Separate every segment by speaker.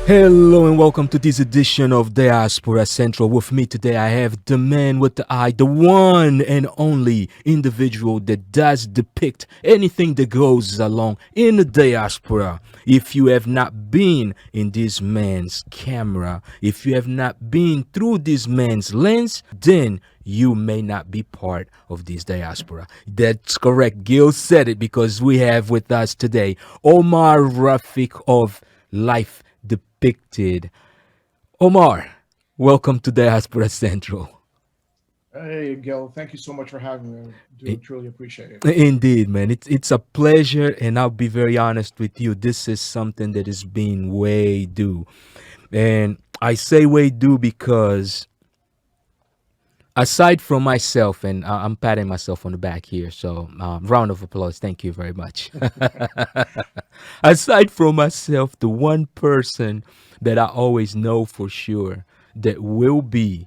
Speaker 1: Hello and welcome to this edition of Diaspora Central. With me today, I have the man with the eye, the one and only individual that does depict anything that goes along in the diaspora. If you have not been in this man's camera, if you have not been through this man's lens, then you may not be part of this diaspora. That's correct. Gil said it because we have with us today Omar Rafik of Life Depicted. Omar, welcome to Diaspora Central.
Speaker 2: Hey, Gil, thank you so much for having me. I do
Speaker 1: I-
Speaker 2: truly appreciate it.
Speaker 1: Indeed, man. It's a pleasure, and I'll be very honest with you. This is something that is being way due. And I say way due because aside from myself, and I'm patting myself on the back here, so round of applause. Thank you very much. Aside from myself, the one person that I always know for sure that will be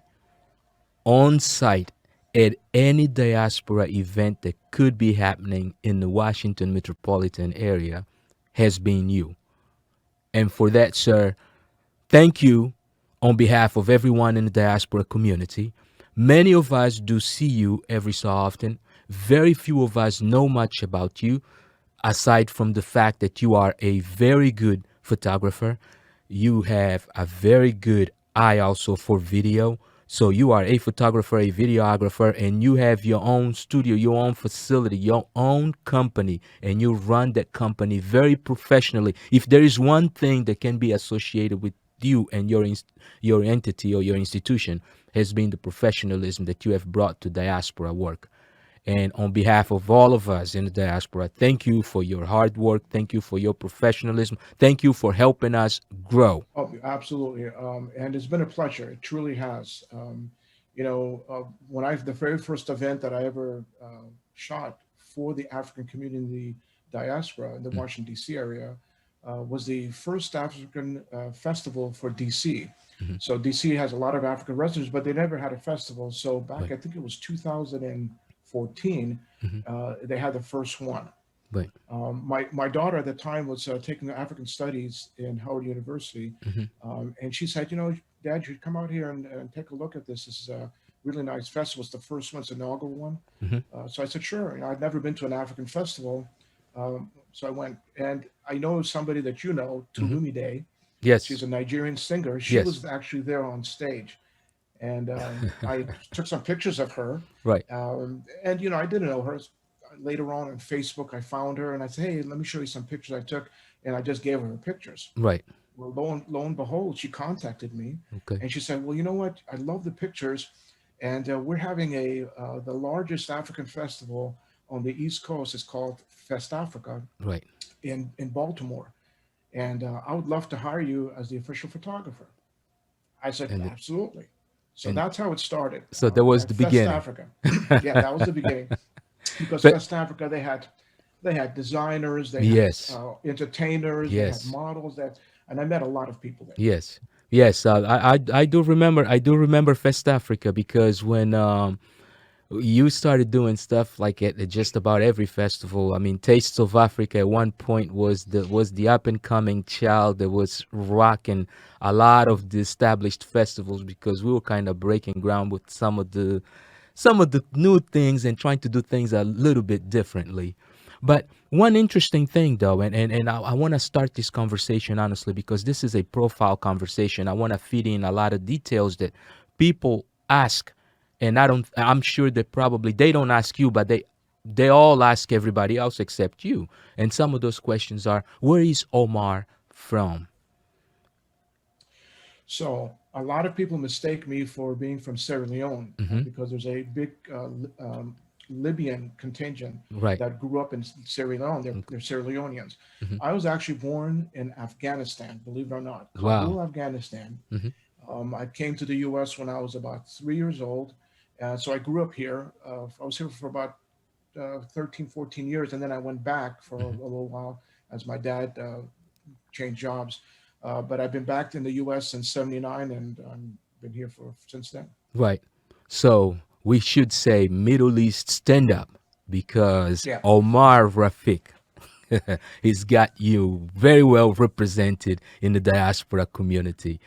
Speaker 1: on site at any diaspora event that could be happening in the Washington Metropolitan area has been you. And for that, sir, thank you on behalf of everyone in the diaspora community. Many of us do see you every so often. Very few of us know much about you, aside from the fact that you are a very good photographer. You have a very good eye also for video. So you are a photographer, a videographer, and you have your own studio, your own facility, your own company, and you run that company very professionally. If there is one thing that can be associated with you and your entity or your institution, has been the professionalism that you have brought to diaspora work. And on behalf of all of us in the diaspora, thank you for your hard work. Thank you for your professionalism. Thank you for helping us grow.
Speaker 2: Oh, absolutely. And it's been a pleasure. It truly has. When the very first event that I ever shot for the African community in the diaspora in the Washington DC area was the first African festival for DC.
Speaker 1: Mhm.
Speaker 2: So DC has a lot of African residents, but they never had a festival. So back,
Speaker 1: Right.
Speaker 2: I think it was 2014,
Speaker 1: Mhm.
Speaker 2: they had the first one.
Speaker 1: Right.
Speaker 2: My daughter at the time was taking African studies in Howard University,
Speaker 1: Mhm.
Speaker 2: and she said, Dad, you should come out here and take a look at this. This is a really nice festival. It's the first one, it's the inaugural one.
Speaker 1: Mhm.
Speaker 2: So I said, sure. I'd never been to an African festival, so I went. And I know somebody that you know,
Speaker 1: Mhm.
Speaker 2: Tulumi Day. She's
Speaker 1: Yes.
Speaker 2: a Nigerian singer. She
Speaker 1: Yes.
Speaker 2: was actually there on stage, and I took some pictures of her.
Speaker 1: Right.
Speaker 2: And I didn't know her. Later on Facebook, I found her and I said, "Hey, let me show you some pictures I took," and I just gave her pictures.
Speaker 1: Right.
Speaker 2: Well, lo and behold, she contacted me,
Speaker 1: Okay.
Speaker 2: and she said, "Well, you know what? I love the pictures, and we're having the largest African festival on the East Coast. It's called Fest Africa
Speaker 1: Right.
Speaker 2: in Baltimore, and I would love to hire you as the official photographer." I said,
Speaker 1: And
Speaker 2: "Absolutely." So
Speaker 1: and
Speaker 2: that's how it started
Speaker 1: so that was
Speaker 2: at
Speaker 1: the
Speaker 2: Fest
Speaker 1: beginning.
Speaker 2: Africa. Yeah, that was the beginning because
Speaker 1: But
Speaker 2: Fest Africa they had designers, they had
Speaker 1: yes.
Speaker 2: entertainers, they had
Speaker 1: Yes.
Speaker 2: models and I met a lot of people there.
Speaker 1: Yes, yes. I do remember. I do remember Fest Africa because when you started doing stuff like at just about every festival. I mean, Tastes of Africa at one point was the up and coming child that was rocking a lot of the established festivals because we were kind of breaking ground with some of the new things and trying to do things a little bit differently. But one interesting thing, though, and I want to start this conversation honestly because this is a profile conversation. I want to feed in a lot of details that people ask, and I'm sure that probably they don't ask you, but they all ask everybody else except you. And some of those questions are, where is Omar from?
Speaker 2: So a lot of people mistake me for being from Sierra Leone
Speaker 1: Hmm.
Speaker 2: because there's a big Libyan contingent
Speaker 1: Right.
Speaker 2: that grew up in Sierra Leone. They're Sierra Leoneans.
Speaker 1: Hmm.
Speaker 2: I was actually born in Afghanistan, believe it or not,
Speaker 1: Wow.
Speaker 2: Kabul, Afghanistan.
Speaker 1: Hmm.
Speaker 2: I came to the U.S. when I was about 3 years old. So I grew up here. I was here for about 13, 14 years, and then I went back for a
Speaker 1: Hmm.
Speaker 2: little while as my dad changed jobs. But I've been back in the U.S. since '79, and I've been here for since then.
Speaker 1: Right. So we should say Middle East stand up because
Speaker 2: Yeah,
Speaker 1: Omar Rafik. He's got you very well represented in the diaspora community.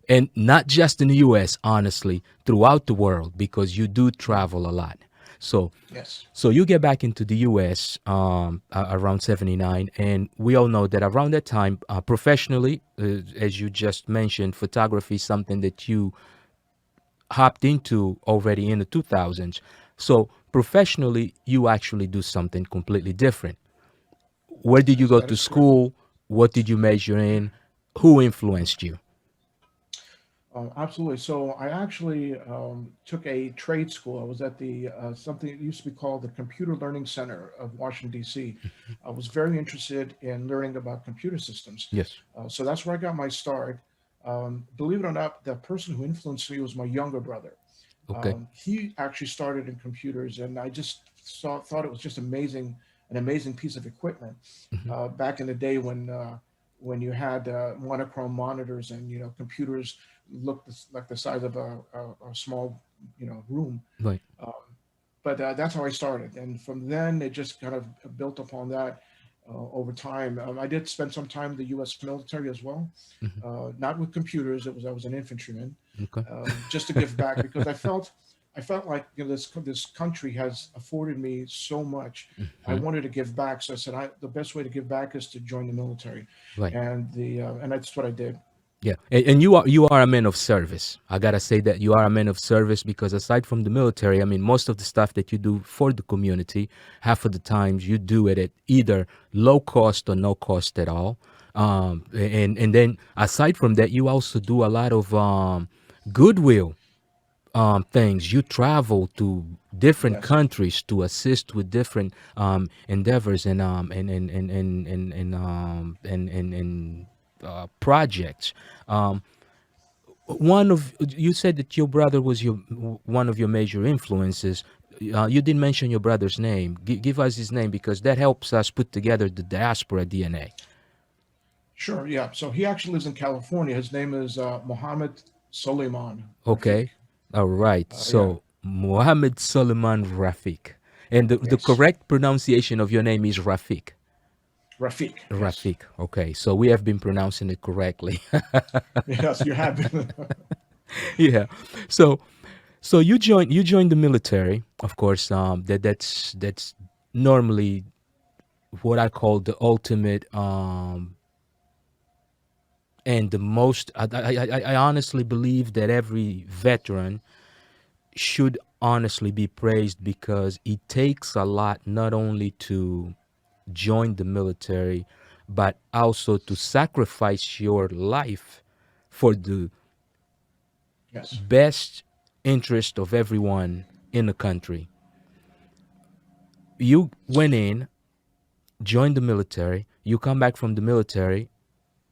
Speaker 1: And not just in the US, honestly, throughout the world, because you do
Speaker 2: Mm.
Speaker 1: travel a lot. So,
Speaker 2: Yes.
Speaker 1: so you get back into the US around 79, and we all know that around that time, professionally, as you just mentioned, photography is something that you hopped into already in the 2000s. So, professionally, you actually do something completely different. Where did you
Speaker 2: Yes,
Speaker 1: go
Speaker 2: that
Speaker 1: to
Speaker 2: is correct.
Speaker 1: school? What did you major in? Who influenced you?
Speaker 2: Absolutely. So I actually took a trade school. I was at the something that used to be called the Computer Learning Center of Washington D.C. I was very interested in learning about computer systems,
Speaker 1: Yes.
Speaker 2: so that's where I got my start. Believe it or not, the person who influenced me was my younger brother.
Speaker 1: Okay.
Speaker 2: He actually started in computers, and I just thought it was just amazing, an amazing piece of equipment
Speaker 1: Hmm.
Speaker 2: back in the day when you had monochrome monitors and computers looked like the size of a small room.
Speaker 1: Right.
Speaker 2: Um, but that's how I started, and from then it just kind of built upon that over time. I did spend some time in the U.S. military as well,
Speaker 1: Hmm.
Speaker 2: not with computers. It was I was an infantryman,
Speaker 1: Okay.
Speaker 2: just to give back because I felt like this country has afforded me so much. I
Speaker 1: Hmm.
Speaker 2: wanted to give back, so I said the best way to give back is to join the military,
Speaker 1: Right.
Speaker 2: and that's what I did.
Speaker 1: Yeah, and you are a man of service. I gotta say that you are a man of service because aside from the military, I mean, most of the stuff that you do for the community, half of the times you do it at either low cost or no cost at all. And then aside from that, you also do a lot of goodwill things. You travel to different
Speaker 2: Yes,
Speaker 1: countries to assist with different endeavors and projects. Um, one of you said that your brother was your one of your major influences. You didn't mention your brother's name. Give us his name because that helps us put together the diaspora DNA.
Speaker 2: sure, yeah. So he actually lives in California. His name is Mohammed Suleiman Rafik.
Speaker 1: Okay, all right.
Speaker 2: Yeah,
Speaker 1: So Mohammed Suleiman Rafik, and the
Speaker 2: yes,
Speaker 1: correct pronunciation of your name is Rafik.
Speaker 2: Rafik. Yes,
Speaker 1: Rafik. Okay, so we have been pronouncing it correctly.
Speaker 2: yes, you have been.
Speaker 1: Yeah. So you joined the military, of course. That's normally what I call the ultimate and the most. I honestly believe that every veteran should honestly be praised because it takes a lot not only to join the military, but also to sacrifice your life for the
Speaker 2: Yes.
Speaker 1: best interest of everyone in the country. You went in, joined the military, you come back from the military.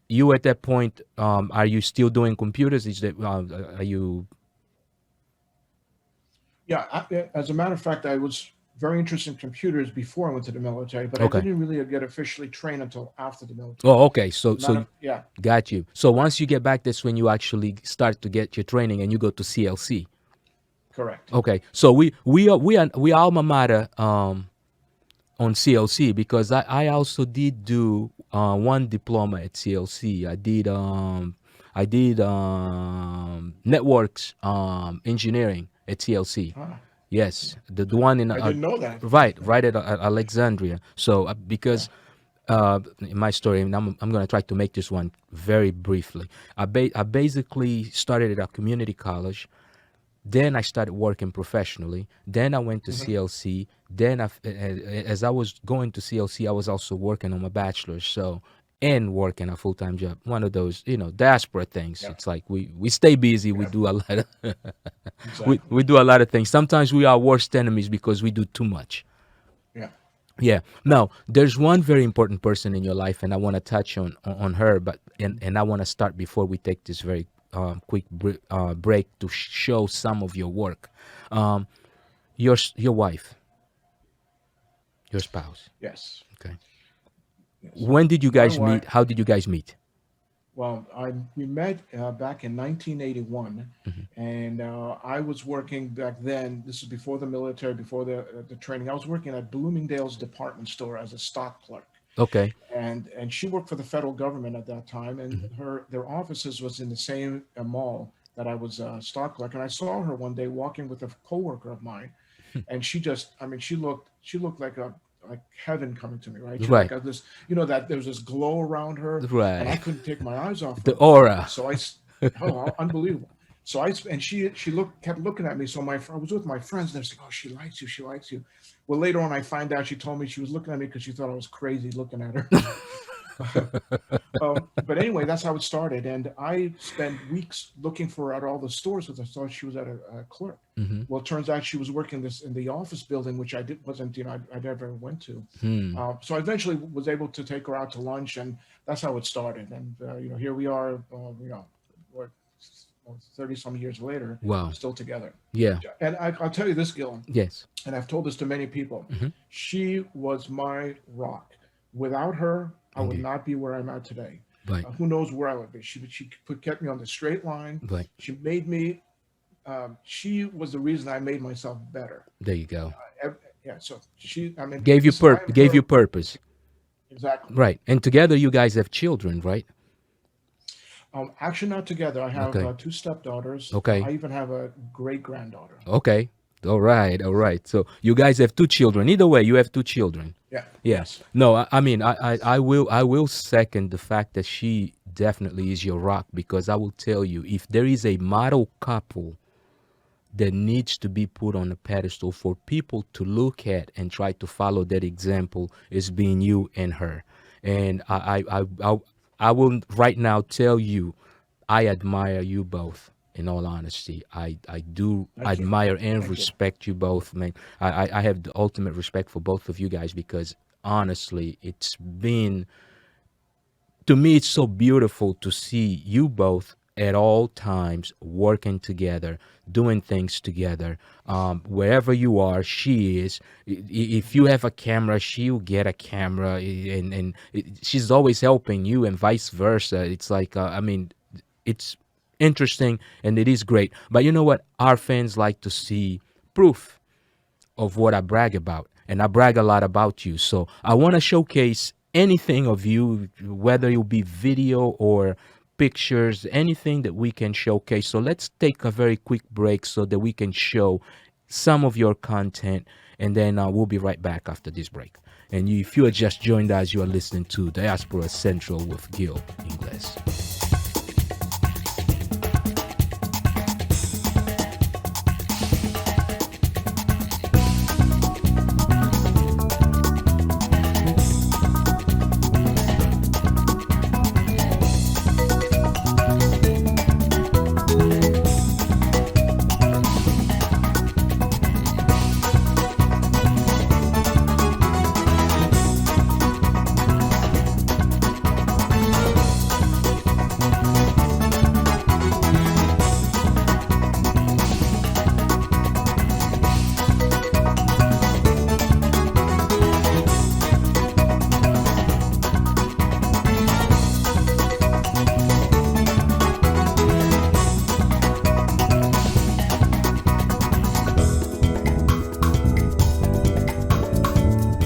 Speaker 1: You at that point, are you still doing computers? Is that are you
Speaker 2: Yeah, as a matter of fact, I was very interested in computers before I went to the military, but I
Speaker 1: okay?
Speaker 2: didn't really get officially trained until after the military.
Speaker 1: Oh, okay.
Speaker 2: As
Speaker 1: So
Speaker 2: a matter of, yeah,
Speaker 1: got you. So once you get back, that's when you actually start to get your training and you go to CLC.
Speaker 2: correct.
Speaker 1: Okay. So we alma mater on CLC because I also did do one diploma at CLC. I did networks engineering at CLC.
Speaker 2: Ah,
Speaker 1: Yes, the one in
Speaker 2: I didn't know that.
Speaker 1: right at Alexandria. So
Speaker 2: Yeah.
Speaker 1: because in my story, and I'm going to try to make this one very briefly. I basically started at a community college. Then I started working professionally. Then I went to
Speaker 2: Hmm.
Speaker 1: CLC. Then as I was going to CLC, I was also working on my bachelor's. So and working a full time job. One of those, diaspora things.
Speaker 2: Yeah.
Speaker 1: It's like we stay busy. We
Speaker 2: Yeah.
Speaker 1: do a lot of we
Speaker 2: Exactly.
Speaker 1: do a lot of things. Sometimes we are worst enemies because we do too much.
Speaker 2: Yeah.
Speaker 1: Yeah. Now, there's one very important person in your life, and I want to touch on her, but and I want to start before we take this very quick break to show some of your work. Um, your wife, your spouse.
Speaker 2: Yes.
Speaker 1: Okay.
Speaker 2: Yes.
Speaker 1: When did you
Speaker 2: My
Speaker 1: guys
Speaker 2: wife.
Speaker 1: meet? How did you guys meet?
Speaker 2: Well, we met back in 1981,
Speaker 1: Hmm.
Speaker 2: and I was working back then. This is before the military, before the training. I was working at Bloomingdale's department store as a stock clerk.
Speaker 1: Okay.
Speaker 2: And she worked for the federal government at that time, and
Speaker 1: Hmm.
Speaker 2: their offices was in the same mall that I was stock clerk. And I saw her one day walking with a coworker of mine, and she just, I mean, she looked like heaven coming to me, right? She like
Speaker 1: Right.
Speaker 2: had this, that there was this glow around her, and I
Speaker 1: Right.
Speaker 2: couldn't take my eyes off
Speaker 1: The
Speaker 2: her.
Speaker 1: aura.
Speaker 2: So oh, unbelievable. So and she kept looking at me. So I was with my friends, and they're saying, "Oh, she likes you. She likes you." Well, later on, I find out she told me she was looking at me because she thought I was crazy looking at her. But anyway, that's how it started. And I spent weeks looking for her at all the stores because I thought she was at a clerk.
Speaker 1: Hmm.
Speaker 2: Well, it turns out she was working this in the office building, which wasn't, I never went to.
Speaker 1: Hmm.
Speaker 2: So I eventually was able to take her out to lunch, and that's how it started. And here we are, what, 30 some years later,
Speaker 1: Wow.
Speaker 2: still together.
Speaker 1: Yeah.
Speaker 2: And I'll tell you this, Gil,
Speaker 1: Yes.
Speaker 2: and I've told this to many people.
Speaker 1: Hmm.
Speaker 2: She was my rock. Without her, I would
Speaker 1: Indeed.
Speaker 2: not be where I'm at today.
Speaker 1: Right.
Speaker 2: Who knows where I would be? She kept me on the straight line.
Speaker 1: Right.
Speaker 2: She made me. She was the reason I made myself better.
Speaker 1: There you go.
Speaker 2: Yeah. So she. I mean,
Speaker 1: Gave you
Speaker 2: listen. I'm
Speaker 1: gave you
Speaker 2: her.
Speaker 1: purpose.
Speaker 2: Exactly.
Speaker 1: Right. And together you guys have children, right?
Speaker 2: Actually, not together. I have
Speaker 1: Okay.
Speaker 2: two stepdaughters.
Speaker 1: Okay.
Speaker 2: I even have a great granddaughter.
Speaker 1: Okay. All right. All right. So you guys have two children. Either way, you have two children.
Speaker 2: Yeah.
Speaker 1: Yeah.
Speaker 2: Yes.
Speaker 1: No, I mean, I will second the fact that she definitely is your rock, because I will tell you, if there is a model couple that needs to be put on a pedestal for people to look at and try to follow that example, is being you and her. And I will right now tell you, I admire you both. In all honesty, I do
Speaker 2: Thank you.
Speaker 1: admire and
Speaker 2: Thank you.
Speaker 1: respect you both, man. I have the ultimate respect for both of you guys, because honestly, it's been, to me, it's so beautiful to see you both at all times working together, doing things together. Wherever you are, she is. If you have a camera, she'll get a camera, and she's always helping you, and vice versa. It's like, I mean, it's interesting and it is great. But you know what? Our fans like to see proof of what I brag about, and I brag a lot about you. So I want to showcase anything of you, whether it will be video or pictures, anything that we can showcase. So let's take a very quick break so that we can show some of your content, and then we'll be right back after this break. And if you are just joined us, you are listening to Diaspora Central with Gil Ingles.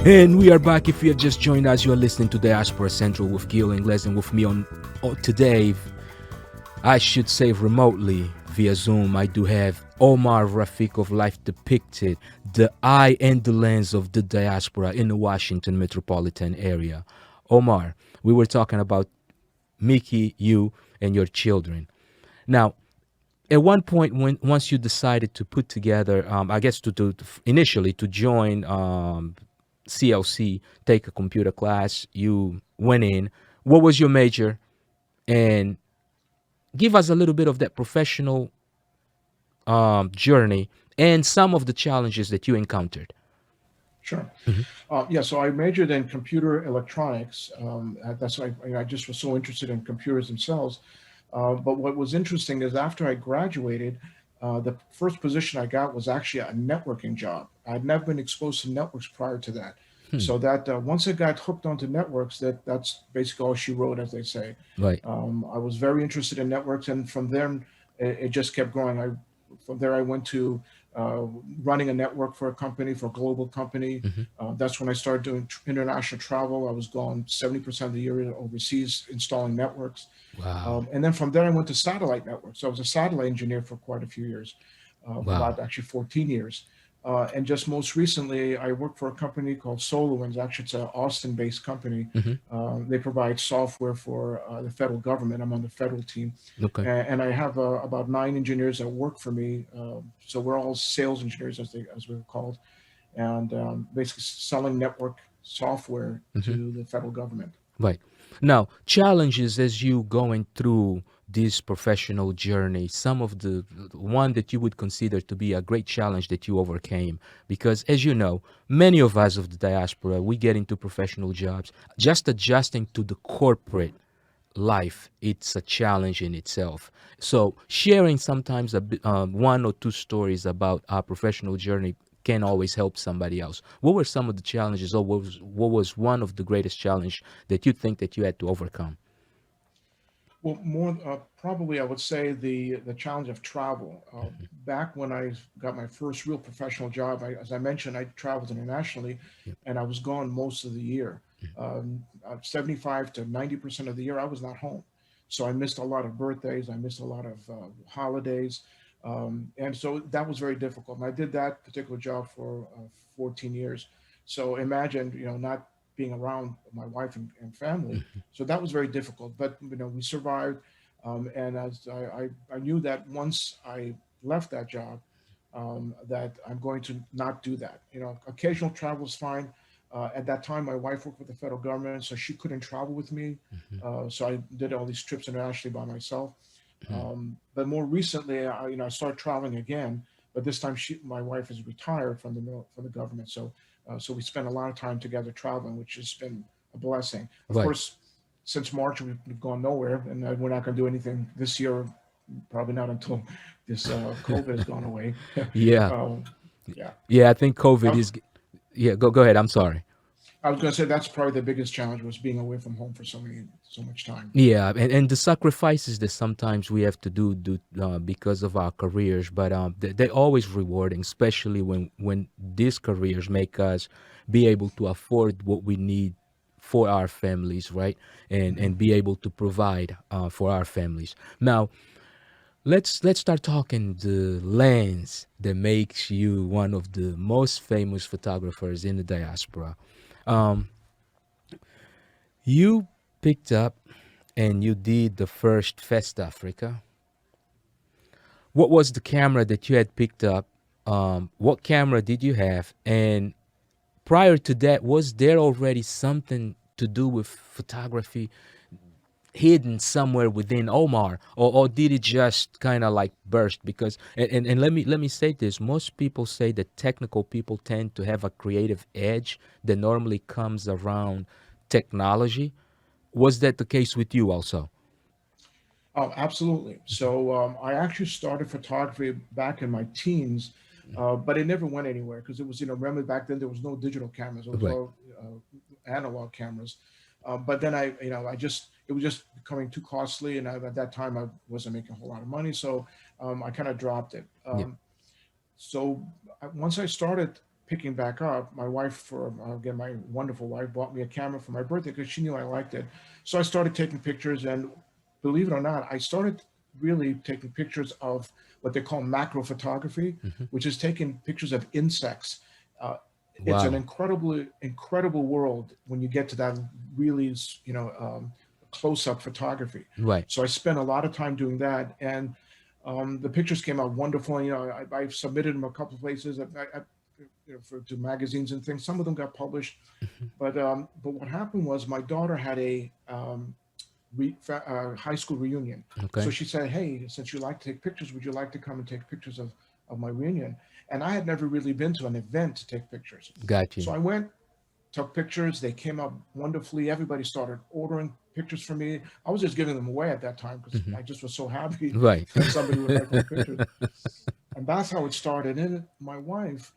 Speaker 1: And we are back. If you have just joined us, you are listening to Diaspora Central with Gil Ingles, and with me on today, I should say remotely via Zoom, I do have Omar Rafik of Life Depicted, the eye and the lens of the diaspora in the Washington Metropolitan area. Omar, we were talking about Mickey, you, and your children. Now, at one point, when once you decided to put together, I guess to initially to join CLC, take a computer class, you went in. What was your major? And give us a little bit of that professional journey and some of the challenges that you encountered.
Speaker 2: Sure.
Speaker 1: Mhm.
Speaker 2: Yeah. So I majored in computer electronics. That's why I just was so interested in computers themselves. But what was interesting is after I graduated, the first position I got was actually a networking job. I'd never been exposed to networks prior to that.
Speaker 1: Hmm.
Speaker 2: So that once I got hooked onto networks, that's basically all she wrote, as they say.
Speaker 1: Right.
Speaker 2: I was very interested in networks, and from there, it just kept growing. From there, I went to uh, running a network for a company, for a global company.
Speaker 1: Hmm.
Speaker 2: That's when I started doing international travel. I was gone 70% of the year overseas installing networks.
Speaker 1: Wow.
Speaker 2: And then from there, I went to satellite networks. So I was a satellite engineer for quite a few years,
Speaker 1: Wow.
Speaker 2: about actually 14 years. And just most recently, I worked for a company called SolarWinds. Actually, it's an Austin-based company.
Speaker 1: Hmm.
Speaker 2: They provide software for the federal government. I'm on the federal team,
Speaker 1: Okay.
Speaker 2: and I have about 9 engineers that work for me. So we're all sales engineers, as we were called, and basically selling network software
Speaker 1: Hmm.
Speaker 2: to the federal government.
Speaker 1: Right. Now, challenges as you going through this professional journey, some of the one that you would consider to be a great challenge that you overcame, because as you know, many of us of the diaspora, we get into professional jobs, just adjusting to the corporate life, it's a challenge in itself. So sharing sometimes one or two stories about our professional journey can always help somebody else. What were some of the challenges, or what was one of the greatest challenge that you think that you had to overcome?
Speaker 2: Well, more probably, I would say the challenge of travel. Back when I got my first real professional job, as I mentioned, I traveled internationally,
Speaker 1: Yep.
Speaker 2: and I was gone most of the year. 75 to 90% of the year, I was not home. So I missed a lot of birthdays. I missed a lot of holidays, and so that was very difficult. And I did that particular job for 14 years. So imagine, not being around my wife and family, so that was very difficult, but we survived. And as I knew that once I left that job, that I'm going to not do that. Occasional travel is fine. At that time, my wife worked with the federal government, so she couldn't travel with me.
Speaker 1: Mhm.
Speaker 2: So I did all these trips internationally by myself.
Speaker 1: Mhm.
Speaker 2: But more recently, I started traveling again. But this time, my wife is retired from the government, so we spent a lot of time together traveling, which has been a blessing. Of
Speaker 1: Right.
Speaker 2: course, since March, we've gone nowhere, and we're not going to do anything this year. Probably not until this COVID has gone away.
Speaker 1: Yeah.
Speaker 2: um, yeah.
Speaker 1: Yeah, I think COVID
Speaker 2: Now,
Speaker 1: is. Yeah, go ahead. I'm sorry.
Speaker 2: I was going to say that's probably the biggest challenge was being away from home for so much time.
Speaker 1: Yeah, and the sacrifices that sometimes we have to do because of our careers, but they're always rewarding, especially when these careers make us be able to afford what we need for our families, right? And
Speaker 2: Mhm.
Speaker 1: be able to provide for our families. Now, let's start talking the lens that makes you one of the most famous photographers in the diaspora. Um, you picked up and you did the first Fest Africa. What was the camera that you had picked up? What camera did you have? And prior to that, was there already something to do with photography hidden somewhere within Omar, or did it just kind of like burst? Because and let me say this: most people say that technical people tend to have a creative edge that normally comes around technology. Was that the case with you also?
Speaker 2: Oh, absolutely. So I actually started photography back in my teens, but it never went anywhere because it was, remember back then there was no digital cameras; it was
Speaker 1: Right.
Speaker 2: all analog cameras. But then it was just becoming too costly, and at that time I wasn't making a whole lot of money, so I kind of dropped it.
Speaker 1: Yeah.
Speaker 2: So once I started picking back up, my wife, again, my wonderful wife, bought me a camera for my birthday because she knew I liked it. So I started taking pictures, and believe it or not, I started really taking pictures of what they call macro photography,
Speaker 1: Hmm.
Speaker 2: which is taking pictures of insects. Uh, it's an
Speaker 1: Wow.
Speaker 2: incredible world when you get to that really, close-up photography.
Speaker 1: Right.
Speaker 2: So I spent a lot of time doing that, and the pictures came out wonderful. I've submitted them a couple of places to magazines and things. Some of them got published,
Speaker 1: Mhm.
Speaker 2: but what happened was my daughter had a high school reunion. So
Speaker 1: Okay.
Speaker 2: she said, "Hey, since you like to take pictures, would you like to come and take pictures of my reunion?" And I had never really been to an event to take pictures.
Speaker 1: Got
Speaker 2: So
Speaker 1: you.
Speaker 2: I went, took pictures. They came out wonderfully. Everybody started ordering pictures from me. I was just giving them away at that time because
Speaker 1: Hmm.
Speaker 2: I just was so happy
Speaker 1: Right.
Speaker 2: that somebody would like my pictures. And that's how it started. And my wife,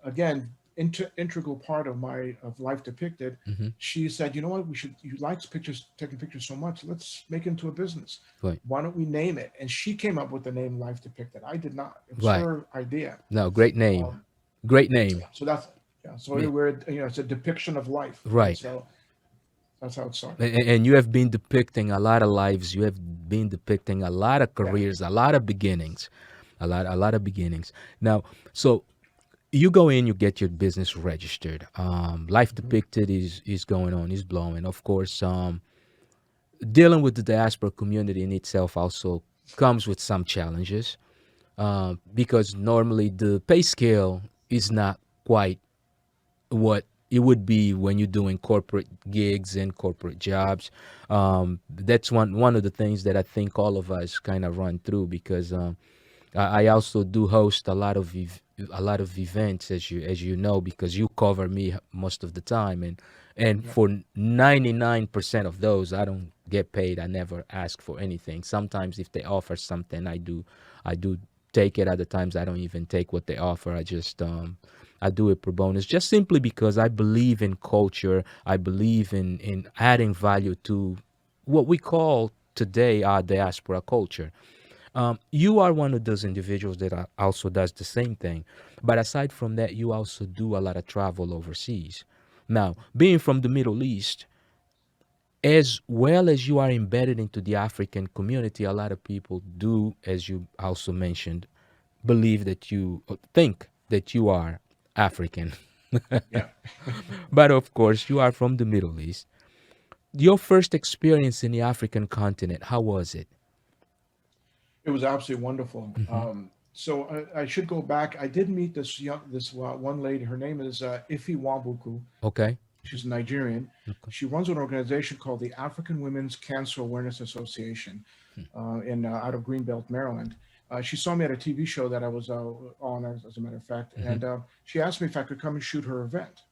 Speaker 2: again, integral part of my of Life Depicted.
Speaker 1: Mm-hmm.
Speaker 2: She said, "You know what? We should. You like pictures, taking pictures so much. Let's make it into a business.
Speaker 1: Right.
Speaker 2: Why don't we name it?" And she came up with the name Life Depicted. I did not. It was
Speaker 1: Right.
Speaker 2: her idea.
Speaker 1: No, great name.
Speaker 2: Um,
Speaker 1: Great name.
Speaker 2: so that's yeah. So
Speaker 1: Yeah.
Speaker 2: we're it's a depiction of life, right?
Speaker 1: Right.
Speaker 2: So that's how it started.
Speaker 1: And you have been depicting a lot of lives. You have been depicting a lot of
Speaker 2: Yeah.
Speaker 1: careers, a lot of beginnings, a lot of beginnings. Now, so you go in, you get your business registered. Life
Speaker 2: Mhm.
Speaker 1: Depicted is going on, is blowing. Of course, dealing with the diaspora community in itself also comes with some challenges, because normally the pay scale is not quite what it would be when you're doing corporate gigs and corporate jobs. That's one of the things that I think all of us kind of run through, because I also do host a lot of events, as you know, because you cover me most of the time, and
Speaker 2: Yeah.
Speaker 1: for 99% of those, I don't get paid. I never ask for anything. Sometimes if they offer something, I do take it. Other times I don't even take what they offer. I do it pro bonus, just simply because I believe in culture. I believe in adding value to what we call today our diaspora culture. You are one of those individuals that also does the same thing, but aside from that, you also do a lot of travel overseas. Now, being from the Middle East, as well as you are embedded into the African community, a lot of people do, as you also mentioned, believe that you think that you are African.
Speaker 2: Yeah.
Speaker 1: But of course, you are from the Middle East. Your first experience in the African continent, how was it?
Speaker 2: It was absolutely wonderful.
Speaker 1: Hmm.
Speaker 2: So I should go back. I did meet this one lady. Her name is Ife Wambuku.
Speaker 1: Okay.
Speaker 2: She's Nigerian.
Speaker 1: Okay.
Speaker 2: She runs an organization called the African Women's Cancer Awareness Association in out of Greenbelt, Maryland. She saw me at a TV show that I was on, as a matter of fact,
Speaker 1: Hmm.
Speaker 2: and she asked me if I could come and shoot her event.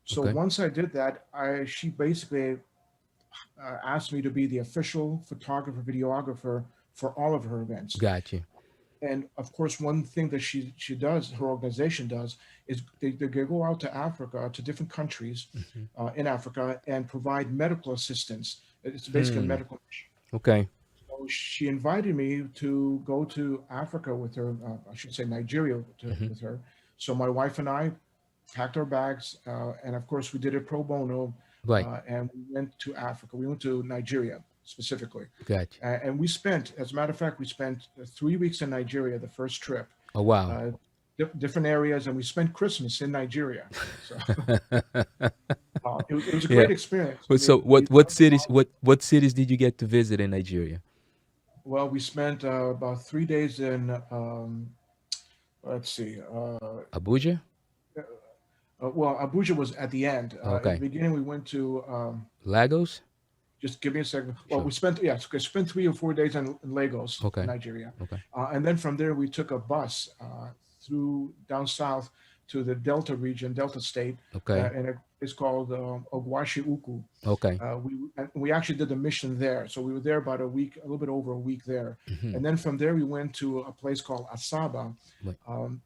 Speaker 2: So
Speaker 1: Okay.
Speaker 2: once I did that, she basically asked me to be the official photographer, videographer for all of her events.
Speaker 1: Got you.
Speaker 2: And of course, one thing that she does, her organization does, is they go out to Africa, to different countries
Speaker 1: Hmm.
Speaker 2: in Africa, and provide medical assistance. It's basically a
Speaker 1: Hmm.
Speaker 2: medical mission.
Speaker 1: Okay.
Speaker 2: So she invited me to go to Africa with her. I should say Nigeria
Speaker 1: Hmm.
Speaker 2: with her. So my wife and I packed our bags, and of course we did it pro bono,
Speaker 1: Right.
Speaker 2: and we went to Africa. We went to Nigeria specifically,
Speaker 1: Got you.
Speaker 2: and we spent, as a matter of fact, we spent 3 weeks in Nigeria the first trip,
Speaker 1: Oh wow.
Speaker 2: uh, different areas, and we spent Christmas in Nigeria. So it was a
Speaker 1: Yeah.
Speaker 2: great experience. I
Speaker 1: Well, so
Speaker 2: mean, we learned a lot.
Speaker 1: what cities did you get to visit in Nigeria?
Speaker 2: Well, we spent about 3 days in, let's see,
Speaker 1: Abuja.
Speaker 2: well, Abuja was at the end. In the
Speaker 1: Okay.
Speaker 2: beginning, we went to,
Speaker 1: Lagos.
Speaker 2: just give me a second. Well,
Speaker 1: Sure.
Speaker 2: we spent 3 or 4 days in Lagos,
Speaker 1: Okay.
Speaker 2: Nigeria.
Speaker 1: Okay.
Speaker 2: And then from there, we took a bus through down south to the Delta region, Delta State,
Speaker 1: Okay.
Speaker 2: and it's called Ogwashi Uku.
Speaker 1: Okay.
Speaker 2: We actually did the mission there, so we were there about a week, a little bit over a week there,
Speaker 1: Hmm.
Speaker 2: and then from there we went to a place called Asaba,
Speaker 1: Right.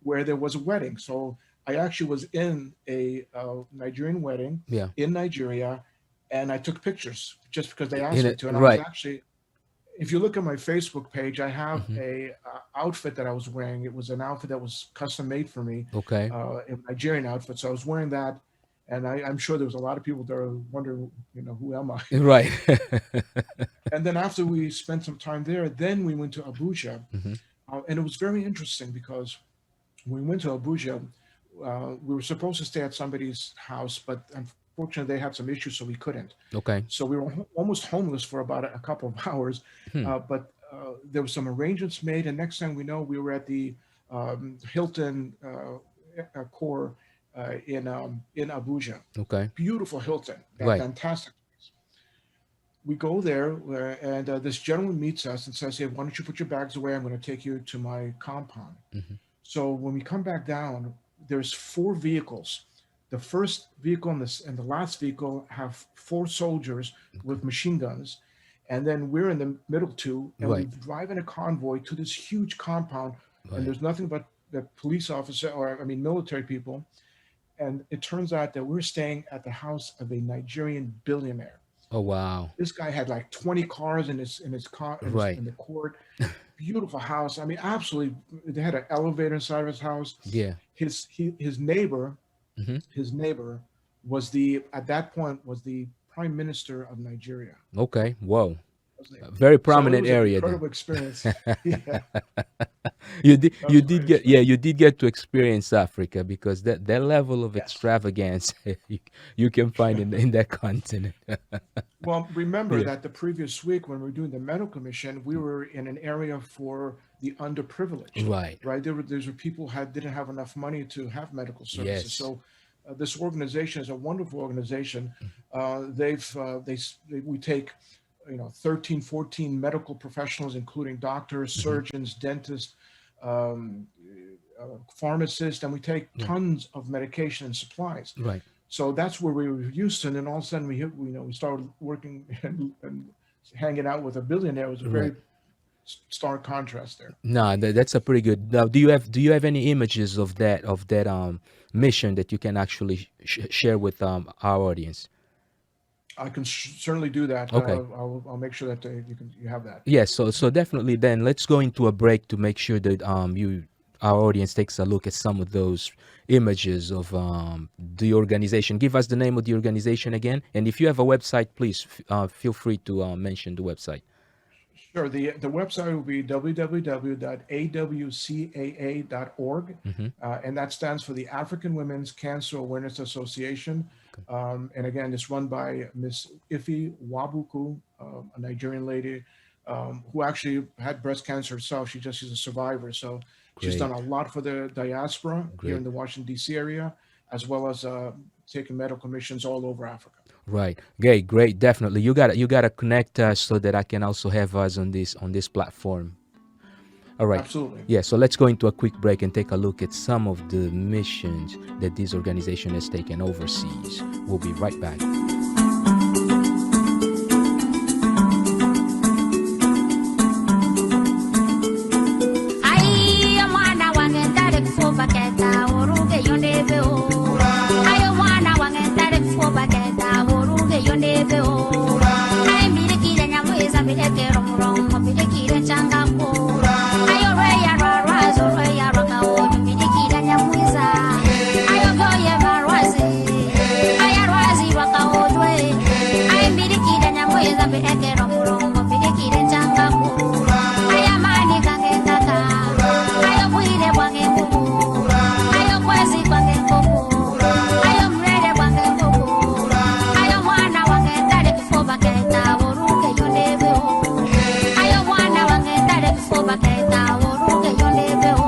Speaker 2: where there was a wedding. So I actually was in a Nigerian wedding
Speaker 1: Yeah.
Speaker 2: in Nigeria, and I took pictures just because they
Speaker 1: In
Speaker 2: asked me
Speaker 1: it.
Speaker 2: to, and I was
Speaker 1: Right.
Speaker 2: actually. If you look at my Facebook page, I have
Speaker 1: Hmm.
Speaker 2: a outfit that I was wearing. It was an outfit that was custom made for me,
Speaker 1: Okay.
Speaker 2: a Nigerian outfit. So I was wearing that, and I'm sure there was a lot of people that are wondering, who am I?
Speaker 1: Right.
Speaker 2: And then after we spent some time there, then we went to Abuja,
Speaker 1: Hmm.
Speaker 2: and it was very interesting because when we went to Abuja, we were supposed to stay at somebody's house, but unfortunately they had some issues, so we couldn't.
Speaker 1: Okay.
Speaker 2: So we were almost homeless for about a couple of hours,
Speaker 1: Hmm.
Speaker 2: but there were some arrangements made, and next thing we know, we were at the Hilton Core in Abuja.
Speaker 1: Okay.
Speaker 2: Beautiful Hilton,
Speaker 1: Right.
Speaker 2: fantastic. We go there, and this gentleman meets us and says, "Hey, why don't you put your bags away? I'm going to take you to my compound."
Speaker 1: Hmm.
Speaker 2: So when we come back down, there's four vehicles. The first vehicle and the last vehicle have four soldiers
Speaker 1: Okay.
Speaker 2: with machine guns, and then we're in the middle two, and we
Speaker 1: Right.
Speaker 2: drive in a convoy to this huge compound, and
Speaker 1: Right.
Speaker 2: there's nothing but the police officer, or I mean military people, And it turns out that we're staying at the house of a Nigerian billionaire.
Speaker 1: Oh wow.
Speaker 2: This guy had like 20 cars in his car
Speaker 1: Right.
Speaker 2: in the court. Beautiful house. I mean, absolutely. They had an elevator inside of his house.
Speaker 1: Yeah.
Speaker 2: His neighbor,
Speaker 1: Hmm.
Speaker 2: his neighbor was the at that point was the prime minister of Nigeria.
Speaker 1: Okay. Whoa.
Speaker 2: His
Speaker 1: A
Speaker 2: neighbor.
Speaker 1: very
Speaker 2: So it
Speaker 1: prominent
Speaker 2: was an
Speaker 1: area then.
Speaker 2: incredible experience. Yeah, that
Speaker 1: You
Speaker 2: was a
Speaker 1: did
Speaker 2: great
Speaker 1: get, yeah,
Speaker 2: experience.
Speaker 1: you did get to experience Africa, because that level of
Speaker 2: Yes.
Speaker 1: extravagance you, you can find in that continent.
Speaker 2: Well, remember
Speaker 1: Yeah.
Speaker 2: that the previous week when we were doing the medical mission, we were in an area for the underprivileged,
Speaker 1: Right.
Speaker 2: right? There were people had didn't have enough money to have medical services.
Speaker 1: Yes.
Speaker 2: So this organization is a wonderful organization. We take 13, 14 medical professionals, including doctors,
Speaker 1: Hmm.
Speaker 2: surgeons, dentists, um, pharmacists, and we take
Speaker 1: Right.
Speaker 2: tons of medication and supplies.
Speaker 1: Right.
Speaker 2: So that's where we were in Houston, and all of a sudden we started working and hanging out with a billionaire. It was a
Speaker 1: Right.
Speaker 2: very stark contrast there.
Speaker 1: No, that's a pretty good. Now, do you have any images of that mission that you can actually share with our audience?
Speaker 2: I can certainly do that.
Speaker 1: Okay.
Speaker 2: I'll make sure that you have that.
Speaker 1: Yes, so definitely then let's go into a break to make sure that our audience takes a look at some of those images of the organization. Give us the name of the organization again, and if you have a website, please feel free to mention the website.
Speaker 2: Sure. The website will be www.awcaa.org,
Speaker 1: Hmm.
Speaker 2: and that stands for the African Women's Cancer Awareness Association. And again, it's run by Miss Ife Wabuku, a Nigerian lady who actually had breast cancer herself. She's a survivor, so she's done
Speaker 1: Great,
Speaker 2: a lot for the diaspora here in
Speaker 1: great.
Speaker 2: the Washington D.C. area, as well as taking medical missions all over Africa.
Speaker 1: Right, great, great. Definitely, you gotta connect us so that I can also have us on this platform. All right.
Speaker 2: Absolutely.
Speaker 1: Yeah, so let's go into a quick break and take a look at some of the missions that this organization has taken overseas. We'll be right back.
Speaker 3: Ay, mwana wange ntale kufuba keta oruge yondebe o. Ay, mwana wange ntale kufuba keta oruge yondebe o. Ay, mbirikire nyamweza mbirikire murongo mbirikire changako. Ay, orweya rwarwazi orweya rwakaoyo mbirikire nyamweza. Ay, ogoye marwazi. Ay, arwazi rwakaojwe. Ay, mbirikire nyamweza mbirikire murongo mbirikire changako. Ay, amani gange kaka. Ayo bwire bwange mbubu. Ayo kwezi bwange mbubu. Ayo mrere bwange mbubu. Ayo mwana wange ndale kufoba keta woruke yondebe o. Ayo mwana wange ndale kufoba keta woruke yondebe o.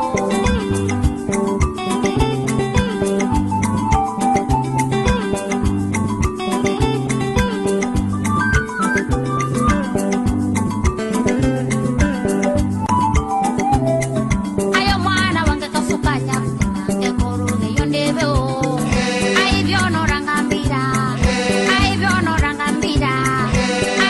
Speaker 3: Ayo mwana wange kafukanya nange koruge yondebe o. Ai byono rangambira. Ai byono rangambira.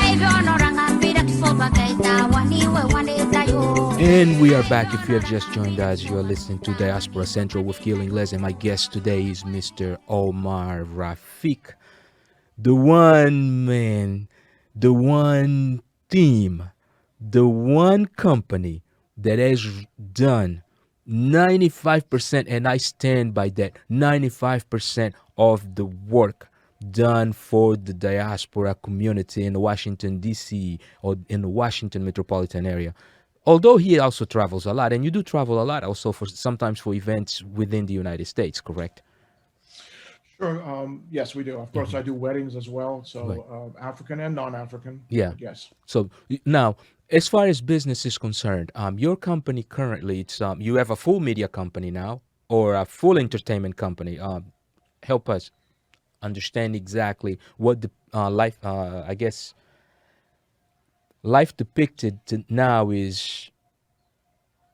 Speaker 3: Ai byono rangambira kifoba kaita waniwe wanetayo.
Speaker 1: And we are back. If you have just joined us, you are listening to Diaspora Central with Gil Ingles, and my guest today is Mr. Omar Rafik, the one man, the one team, the one company that has done 95%, and I stand by that, 95% of the work done for the diaspora community in the Washington DC or in the Washington metropolitan area. Although he also travels a lot, and you do travel a lot also for sometimes for events within the United States, correct?
Speaker 2: Sure. Yes, we do. Of course, I do weddings as well.
Speaker 1: Right.
Speaker 2: So African and non-African.
Speaker 1: Yeah.
Speaker 2: But yes.
Speaker 1: So now, as far as business is concerned, your company currently, it's you have a full media company now or a full entertainment company. Help us understand exactly what the I guess, Life Depicted now is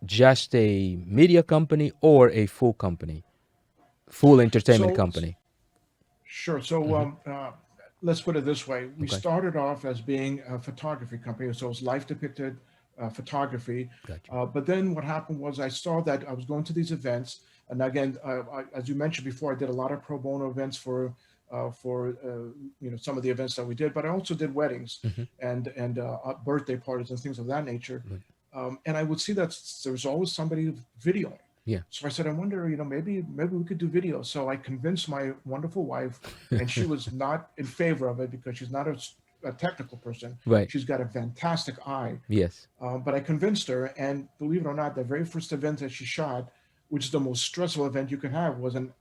Speaker 1: just a media company or a full company, full entertainment
Speaker 2: So
Speaker 1: company.
Speaker 2: sure. So let's put it this way: we
Speaker 1: Okay,
Speaker 2: started off as being a photography company, so it was Life Depicted Photography.
Speaker 1: gotcha.
Speaker 2: But then what happened was I saw that I was going to these events. And again, as you mentioned before, I did a lot of pro bono events for some of the events that we did, but I also did weddings
Speaker 1: Mm-hmm.
Speaker 2: and birthday parties and things of that nature.
Speaker 1: Right.
Speaker 2: And I would see that there was always somebody videoing.
Speaker 1: Yeah.
Speaker 2: So I said, I wonder, maybe we could do video. So I convinced my wonderful wife, and she was not in favor of it because she's not a technical person.
Speaker 1: Right.
Speaker 2: She's got a fantastic eye.
Speaker 1: Yes.
Speaker 2: But I convinced her, and believe it or not, the very first event that she shot, which is the most stressful event you can have, was an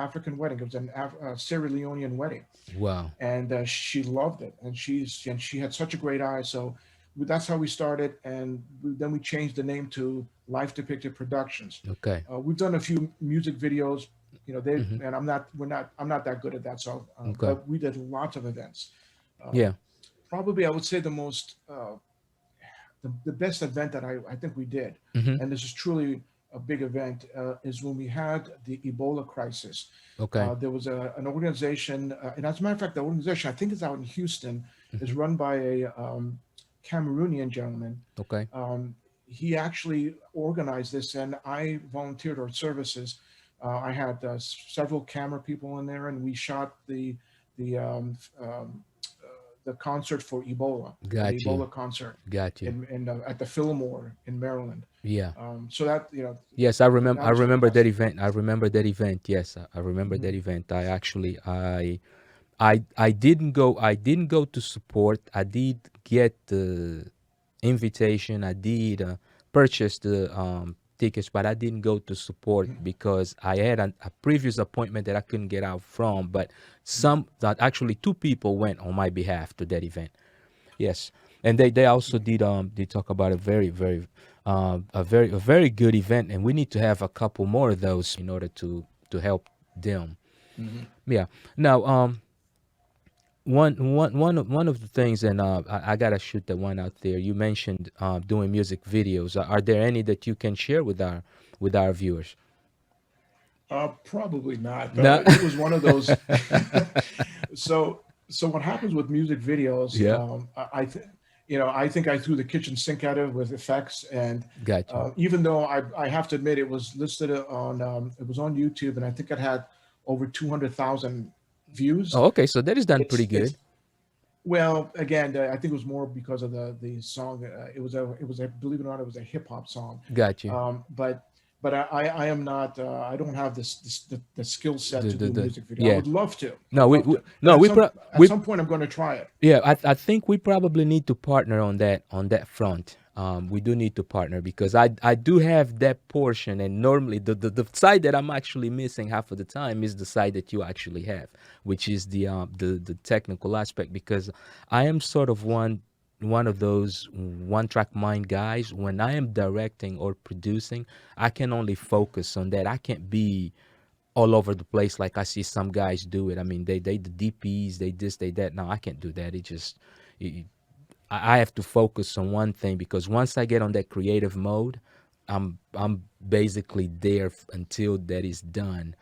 Speaker 2: African wedding. It was a Sierra Leonean wedding,
Speaker 1: Wow.
Speaker 2: and she loved it, and she had such a great eye. So that's how we started, and then we changed the name to Life Depicted Productions.
Speaker 1: Okay.
Speaker 2: We've done a few music videos,
Speaker 1: Mm-hmm.
Speaker 2: and I'm not that good at that. So,
Speaker 1: Okay.
Speaker 2: but we did lots of events.
Speaker 1: Yeah.
Speaker 2: Probably, I would say the best event that I think we did,
Speaker 1: Mm-hmm.
Speaker 2: and this is truly a big event, is when we had the Ebola crisis.
Speaker 1: Okay.
Speaker 2: There was an organization, and as a matter of fact, the organization, I think is out in Houston, is
Speaker 1: Mm-hmm.
Speaker 2: run by a Cameroonian gentleman.
Speaker 1: Okay.
Speaker 2: He actually organized this, and I volunteered our services. I had several camera people in there, and we shot the um, um, the concert for Ebola,
Speaker 1: Got
Speaker 2: the
Speaker 1: you.
Speaker 2: Ebola concert
Speaker 1: Got you.
Speaker 2: at the Fillmore in Maryland.
Speaker 1: Yeah.
Speaker 2: So that
Speaker 1: Yes, I remember.
Speaker 2: that
Speaker 1: I
Speaker 2: was
Speaker 1: remember that
Speaker 2: fantastic.
Speaker 1: event. I remember that event. Yes, I remember that
Speaker 2: Mhm.
Speaker 1: event. I actually, I didn't go. I didn't go to support. I did get the invitation. I did purchase the tickets, but I didn't go to support because I had a previous appointment that I couldn't get out from. But that actually two people went on my behalf to that event. Yes, and they also did talk about a very good event, and we need to have a couple more of those in order to help them.
Speaker 2: Mhm.
Speaker 1: Yeah. Now, one of the things, and I gotta shoot that one out there. You mentioned doing music videos. Are there any that you can share with our viewers?
Speaker 2: Probably not, but
Speaker 1: No.
Speaker 2: it was one of those. So what happens with music videos?
Speaker 1: Yeah.
Speaker 2: I think I threw the kitchen sink at it with effects, and
Speaker 1: Got you.
Speaker 2: even though I have to admit it was listed on it was on YouTube, and I think it had over 200,000 views.
Speaker 1: Oh, okay. So that is done pretty
Speaker 2: It's
Speaker 1: good.
Speaker 2: well, again, I think it was more because of the song. It was a believe it or not, it was a hip hop song.
Speaker 1: Got you.
Speaker 2: But I am not. I don't have the skill set to do a music video. I
Speaker 1: Yeah.
Speaker 2: would love to.
Speaker 1: No,
Speaker 2: I'd
Speaker 1: we,
Speaker 2: love
Speaker 1: we
Speaker 2: to.
Speaker 1: no
Speaker 2: At
Speaker 1: we
Speaker 2: some
Speaker 1: pro-
Speaker 2: at
Speaker 1: we
Speaker 2: some point, I'm going to try it.
Speaker 1: Yeah, I think we probably need to partner on that front. We do need to partner because I do have that portion, and normally the side that I'm actually missing half of the time is the side that you actually have, which is the technical aspect. Because I am sort of one of those one track mind guys. When I am directing or producing, I can only focus on that. I can't be all over the place like I see some guys do it. I mean, they the DPs, they this, they that. No, I can't do that. It, I have to focus on one thing because once I get on that creative mode, I'm basically there until that is done.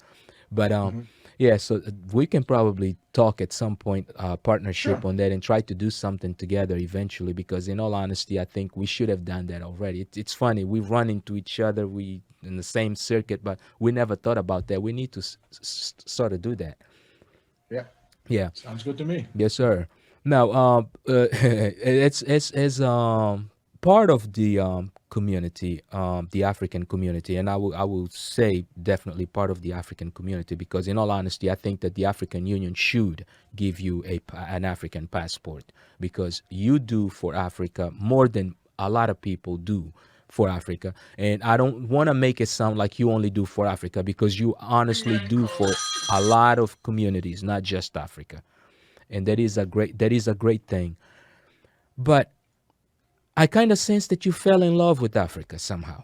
Speaker 1: But
Speaker 2: Mhm.
Speaker 1: yeah, so we can probably talk at some point
Speaker 2: Sure.
Speaker 1: partnership on that and try to do something together eventually. Because in all honesty, I think we should have done that already. It's funny we run into each other, we in the same circuit, but we never thought about that. We need to sort of do that.
Speaker 2: Yeah.
Speaker 1: Yeah.
Speaker 2: Sounds good to me.
Speaker 1: Yes, sir. Now, it's part of the community, the African community, and I will say definitely part of the African community because, in all honesty, I think that the African Union should give you an African passport because you do for Africa more than a lot of people do for Africa, and I don't want to make it sound like you only do for Africa because you honestly do for a lot of communities, not just Africa, and that is a great thing. But I kind of sense that you fell in love with Africa somehow.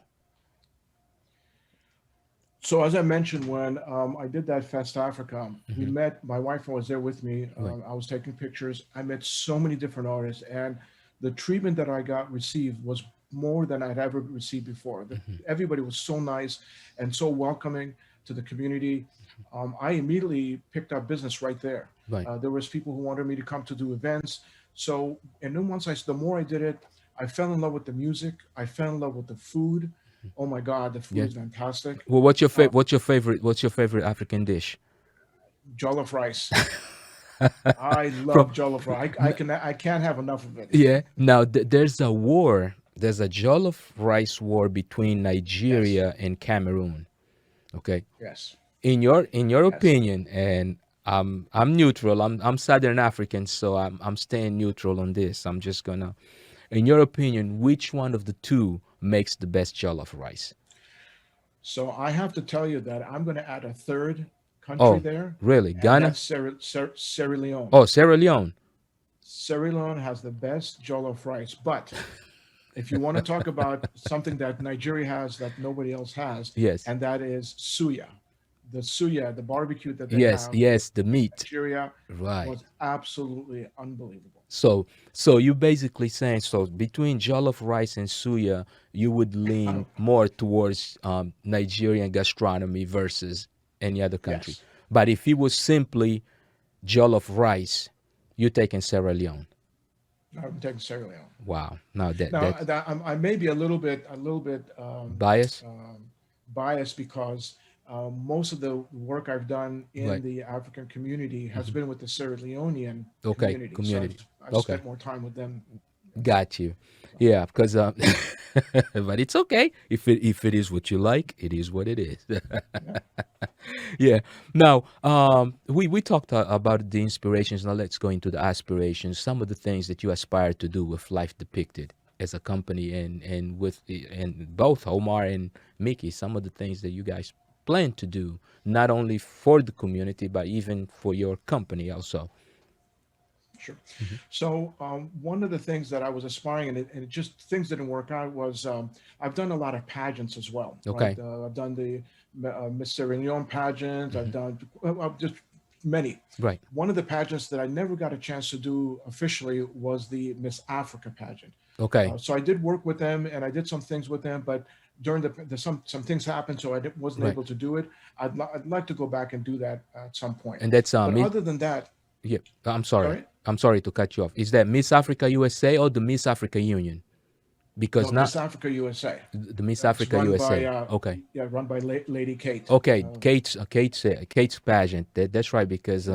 Speaker 2: So as I mentioned, when I did that Fest Africa, we
Speaker 1: Hmm.
Speaker 2: met. My wife was there with me.
Speaker 1: Right.
Speaker 2: I was taking pictures. I met so many different artists, and the treatment that I got received was more than I'd ever received before.
Speaker 1: Hmm.
Speaker 2: Everybody was so nice and so welcoming to the community. I immediately picked up business right there.
Speaker 1: Right.
Speaker 2: There was people who wanted me to come to do events. So, and then the more I did it, I fell in love with the music. I fell in love with the food. Oh my God, the food
Speaker 1: Yeah.
Speaker 2: is fantastic.
Speaker 1: Well,
Speaker 2: Uh,
Speaker 1: what's your favorite African dish?
Speaker 2: Jollof rice. I
Speaker 1: From
Speaker 2: love jollof rice. I can't have enough of it.
Speaker 1: Yeah. Now there's a war. There's a jollof rice war between
Speaker 2: Yes,
Speaker 1: Nigeria and Cameroon. Okay.
Speaker 2: yes,
Speaker 1: In your
Speaker 2: yes.
Speaker 1: opinion, and I'm neutral. I'm Southern African, so I'm staying neutral on this. I'm just gonna. In your opinion, which one of the two makes the best jollof rice?
Speaker 2: So I have to tell you that I'm going to add a third country
Speaker 1: Oh,
Speaker 2: there,
Speaker 1: really?
Speaker 2: and
Speaker 1: Ghana?
Speaker 2: that's Sierra Leone.
Speaker 1: Oh, Sierra Leone.
Speaker 2: Sierra Leone has the best jollof rice. But if you want to talk about something that Nigeria has that nobody else has,
Speaker 1: Yes.
Speaker 2: and that is suya. The suya, the barbecue that they
Speaker 1: Yes.
Speaker 2: have
Speaker 1: Yes. The
Speaker 2: in
Speaker 1: meat.
Speaker 2: Nigeria
Speaker 1: Right.
Speaker 2: was absolutely unbelievable.
Speaker 1: So you basically saying, so between jollof rice and suya, you would lean more towards Nigerian gastronomy versus any other country.
Speaker 2: Yes,
Speaker 1: But if it was simply jollof rice, you're taking Sierra Leone.
Speaker 2: I'm taking Sierra Leone.
Speaker 1: Wow. Now
Speaker 2: Now,
Speaker 1: that
Speaker 2: I may be a little bit
Speaker 1: bias.
Speaker 2: biased because most of the work I've done in
Speaker 1: Right.
Speaker 2: the African community has been with the Sierra Leonean
Speaker 1: Okay.
Speaker 2: community. So
Speaker 1: Community.
Speaker 2: I've
Speaker 1: Okay.
Speaker 2: spent more time with them.
Speaker 1: Got you. Yeah, because but it's okay if it is what you like, it is what it is.
Speaker 2: Yeah,
Speaker 1: Yeah. Now, we talked about the inspirations. Now let's go into the aspirations. Some of the things that you aspire to do with Life Depicted as a company, and and both Omar and Mickey. Some of the things that you guys plan to do, not only for the community but even for your company also.
Speaker 2: sure. So one of the things that I was aspiring, and it just things didn't work out, was I've done a lot of pageants as well, right?
Speaker 1: Okay.
Speaker 2: I've done the Miss Sierra Leone pageant. I've done just many.
Speaker 1: Right.
Speaker 2: One of the pageants that I never got a chance to do officially was the Miss Africa pageant.
Speaker 1: Okay.
Speaker 2: So I did work with them and I did some things with them, but during some things happened, so wasn't
Speaker 1: Right.
Speaker 2: able to do it. I'd like to go back and do that at some point.
Speaker 1: And that's
Speaker 2: But
Speaker 1: Miss.
Speaker 2: other than that,
Speaker 1: Yeah. I'm sorry.
Speaker 2: sorry,
Speaker 1: I'm sorry to cut you off. Is that Miss Africa USA or the Miss Africa Union? Because
Speaker 2: no,
Speaker 1: not
Speaker 2: Miss Africa USA.
Speaker 1: the Miss
Speaker 2: It's
Speaker 1: Africa
Speaker 2: run by
Speaker 1: USA. Okay.
Speaker 2: yeah, run by Lady Kate.
Speaker 1: Okay. Kate's pageant. That's right. Because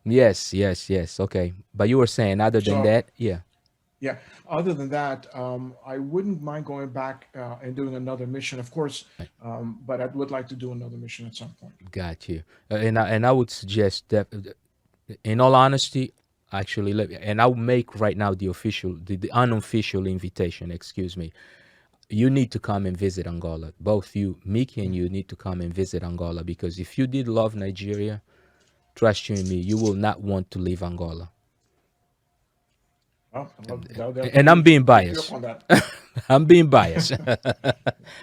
Speaker 2: Yes.
Speaker 1: yes. Okay. But you were saying other than
Speaker 2: So
Speaker 1: that, yeah.
Speaker 2: yeah, other than that, I wouldn't mind going back and doing another mission, of course, but I would like to do another mission at some point.
Speaker 1: Got you. And I would suggest that, in all honesty, actually, and I'll make right now the unofficial invitation. Excuse me. You need to come and visit Angola. Both you, Mickey, and you need to come and visit Angola, because if you did love Nigeria, trust you and me, you will not want to leave Angola.
Speaker 2: Well, I'll
Speaker 1: And I'm being
Speaker 2: take you up
Speaker 1: biased.
Speaker 2: on that.
Speaker 1: I'm being biased.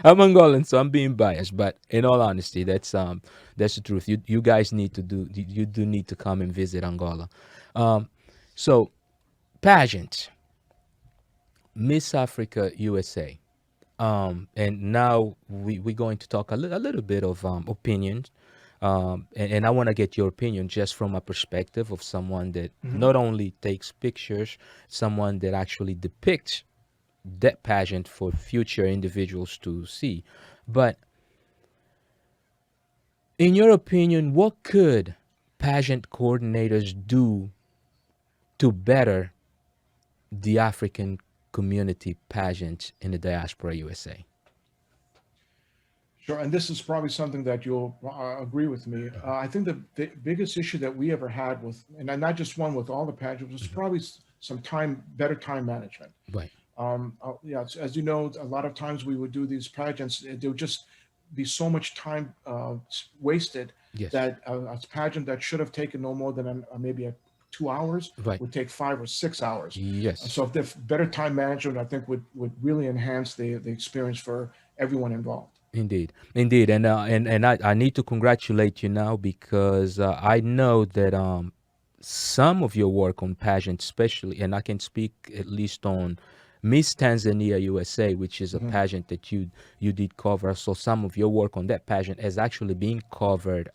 Speaker 1: I'm Angolan, so I'm being biased. But in all honesty, that's the truth. You guys need to you do need to come and visit Angola. So pageant, Miss Africa USA. And now we're going to talk a little bit of opinions. And I want to get your opinion just from a perspective of someone that
Speaker 2: Mhm.
Speaker 1: not only takes pictures, someone that actually depicts that pageant for future individuals to see. But in your opinion, what could pageant coordinators do to better the African community pageant in the diaspora USA?
Speaker 2: Sure, and this is probably something that you'll agree with me. I think the biggest issue that we ever had with, and not just one, with all the pageants, was probably some better time management.
Speaker 1: Right.
Speaker 2: Yeah, as you know, a lot of times we would do these pageants, there would just be so much time wasted
Speaker 1: Yes.
Speaker 2: that a pageant that should have taken no more than maybe 2 hours
Speaker 1: Right.
Speaker 2: would take 5 or 6 hours.
Speaker 1: Yes.
Speaker 2: So if the better time management, I think would really enhance the experience for everyone involved.
Speaker 1: Indeed, and I need to congratulate you now, because I know that some of your work on pageant, especially, and I can speak at least on Miss Tanzania USA, which is a
Speaker 2: Mhm.
Speaker 1: pageant that you did cover. So some of your work on that pageant has actually been covered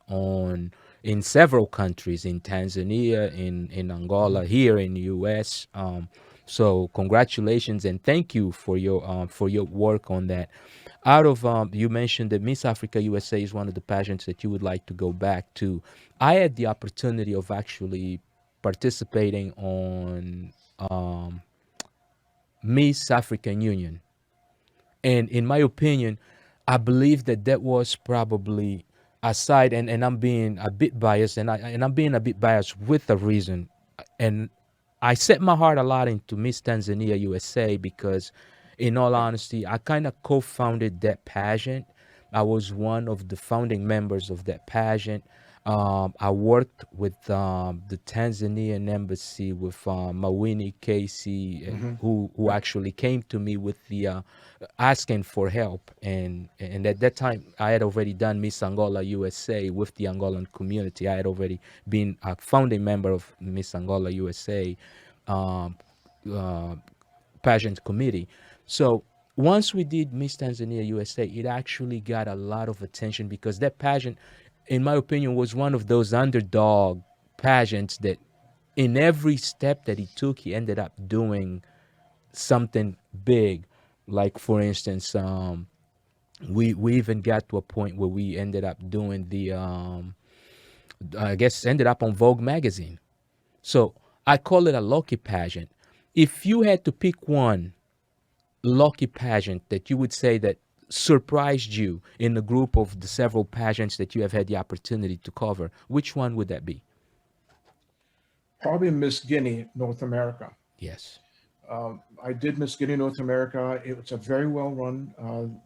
Speaker 1: in several countries, in Tanzania, in Angola, here in the US. So congratulations and thank you for your work on that. out of you mentioned that Miss Africa USA is one of the pageants that you would like to go back to. I had the opportunity of actually participating on Miss African Union, and in my opinion, I believe that that was probably aside, and I'm being a bit biased, and I'm being a bit biased with a reason, and I set my heart a lot into Miss Tanzania USA because, in all honesty, I kind of co-founded that pageant. I was one of the founding members of that pageant. I worked with the Tanzanian embassy with Mawini Casey,
Speaker 2: Hmm.
Speaker 1: who
Speaker 2: Yep.
Speaker 1: actually came to me with the asking for help, and at that time I had already done Miss Angola USA with the Angolan community. I had already been a founding member of Miss Angola USA um, uh, pageant committee. So once we did Miss Tanzania USA, it actually got a lot of attention because that pageant, in my opinion, was one of those underdog pageants that in every step that he took, he ended up doing something big. Like for instance, we even got to a point where we ended up doing the I guess ended up on Vogue magazine. So I call it a lucky pageant. If you had to pick one lucky pageant that you would say that surprised you in the group of the several pageants that you have had the opportunity to cover, which one would that be?
Speaker 2: Probably Miss Guinea, North America.
Speaker 1: Yes.
Speaker 2: I did Miss Guinea North America. It was a very well run.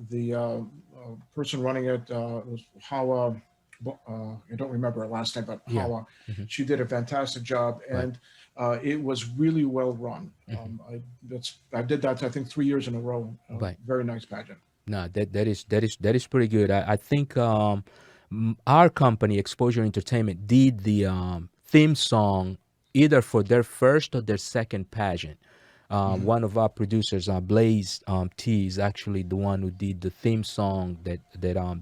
Speaker 2: The person running it was Hawa. I don't remember her last name, but
Speaker 1: Yeah.
Speaker 2: Hawa.
Speaker 1: Hmm.
Speaker 2: She did a fantastic job,
Speaker 1: Right.
Speaker 2: and it was really well run.
Speaker 1: Hmm.
Speaker 2: I did that I think 3 years in a row.
Speaker 1: Right.
Speaker 2: Very nice pageant.
Speaker 1: No, that is pretty good. I think our company, Exposure Entertainment, did the theme song either for their first or their second pageant.
Speaker 2: Hmm.
Speaker 1: One of our producers, Blaze T, is actually the one who did the theme song that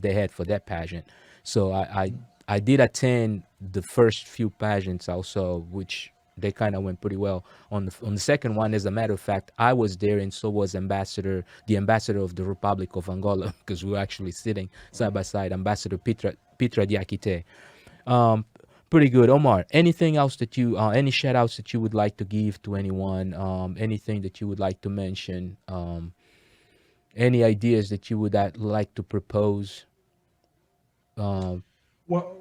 Speaker 1: they had for that pageant. So I did attend the first few pageants also, which they kind of went pretty well. On the second one, as a matter of fact, I was there, and so was the ambassador of the Republic of Angola, because we were actually sitting side by side, Ambassador Petra Diakite. Um, Pretty good, Omar. Anything else that any shout outs that you would like to give to anyone? Anything that you would like to mention? Any ideas that you would like to propose? Um,
Speaker 2: Well,